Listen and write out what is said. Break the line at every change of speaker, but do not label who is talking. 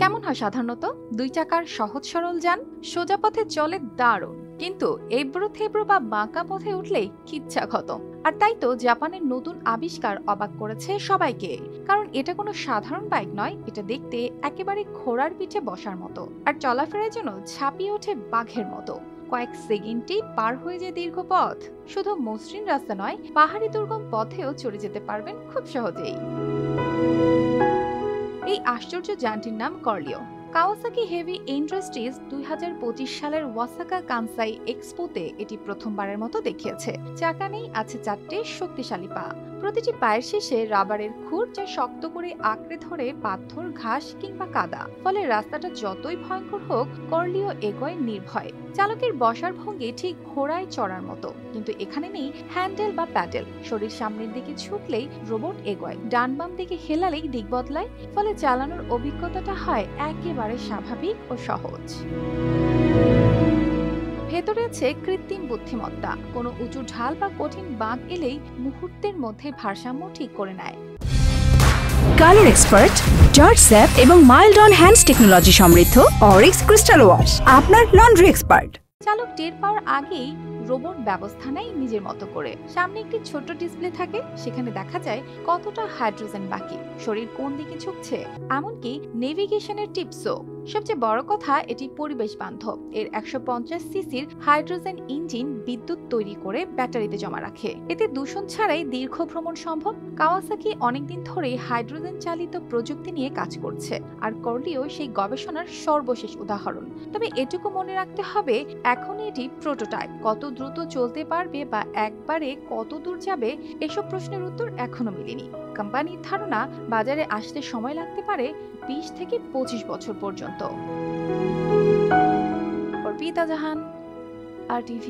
কেমন হয় সাধারণত? ২ চাকার সহজ সরল যান, সোজা পথে চলে দারুণ, কিন্তু এবড়ো থেবড়ো বা বাঁকা পথে উঠলেই কিচ্ছা খতম। আর তাই তো জাপানের নতুন আবিষ্কার অবাক করেছে সবাইকে। কারণ এটা কোনো সাধারণ বাইক নয়, এটা দেখতে একেবারে ঘোড়ার পিঠে বসার মতো, আর চলাফেরার জন্য ঝাঁপিয়ে ওঠে বাঘের মতো। কয়েক সেকেন্ডেই পার হয়ে যায় দীর্ঘ পথ। শুধু মসৃণ রাস্তা নয়, পাহাড়ি দুর্গম পথেও চড়ে যেতে পারবেন খুব সহজেই। এই আশ্চর্য যানটির নাম কর্লিও। কাওয়াসাকি হেভি ইন্ডাস্ট্রিজ ২০২৫ সালের ওয়াসাকা কানসাই এক্সপোতে এটি প্রথমবারের মতো দেখিয়েছে। চাকা নেই, আছে ৪টে শক্তিশালী পা। প্রতিটি পায়ের শেষে রাবারের খুর, যা শক্ত করে আঁকড়ে ধরে পাথর, ঘাস কিংবা কাদা। ফলে রাস্তাটা যতই ভয়ঙ্কর হোক, কর্লিও এগোয় নির্ভয়। চালকের বসার ভঙ্গি ঠিক ঘোড়ায় চড়ার মতো, কিন্তু এখানে নেই হ্যান্ডেল বা প্যাডেল। শরীর সামনের দিকে ঝুঁকলেই রোবট এগোয়, ডান বাম দিকে হেলালেই দিক বদলায়। ফলে চালানোর অভিজ্ঞতাটা হয় একেবারে স্বাভাবিক ও সহজ। ভেতরে আছে কৃত্রিম বুদ্ধিমত্তা। কোনো উঁচু ঢাল বা কঠিন বাঁক এলেই মুহূর্তের মধ্যে ভারসাম্য ঠিক করে নেয়।
কালার এক্সপার্ট, জর্জ স্যাপ এবং মাইল্ড অন হ্যান্ডস টেকনোলজি সমৃদ্ধ অরিক্স ক্রিস্টাল ওয়াশ আপনার লন্ড্রি এক্সপার্ট।
চালক টের পাওয়ার আগেই রোবট ব্যবস্থা নেয় নিজের মতো করে। সামনে একটি ছোট্ট ডিসপ্লে থাকে, সেখানে দেখা যায় কতটা হাইড্রোজেন বাকি, শরীর কোন দিকে ঝুঁকছে, এমনকি নেভিগেশনের টিপসও। সবচেয়ে বড় কথা, এটি পরিবেশ বান্ধব। এর ১৫০ সিসির হাইড্রোজেন ইঞ্জিন বিদ্যুৎ তৈরি করে ব্যাটারিতে জমা রাখে। এতে দূষণ ছাড়াই দীর্ঘ ভ্রমণ সম্ভব। কাওয়াসাকি অনেকদিন ধরেই হাইড্রোজেন চালিত প্রযুক্তি নিয়ে কাজ করছে, আর কর্লিও সেই গবেষণার সর্বশেষ উদাহরণ। তবে এটুকু মনে রাখতে হবে, এখন এটি প্রোটোটাইপ। কত দ্রুত চলতে পারবে বা একবারে কত দূর যাবে, এসব প্রশ্নের উত্তর এখনো মেলেনি। কোম্পানির ধারণা, বাজারে আসতে সময় লাগতে পারে ২০ থেকে ২৫ বছর পর্যন্ত। অর্পিতা জাহান, RTV।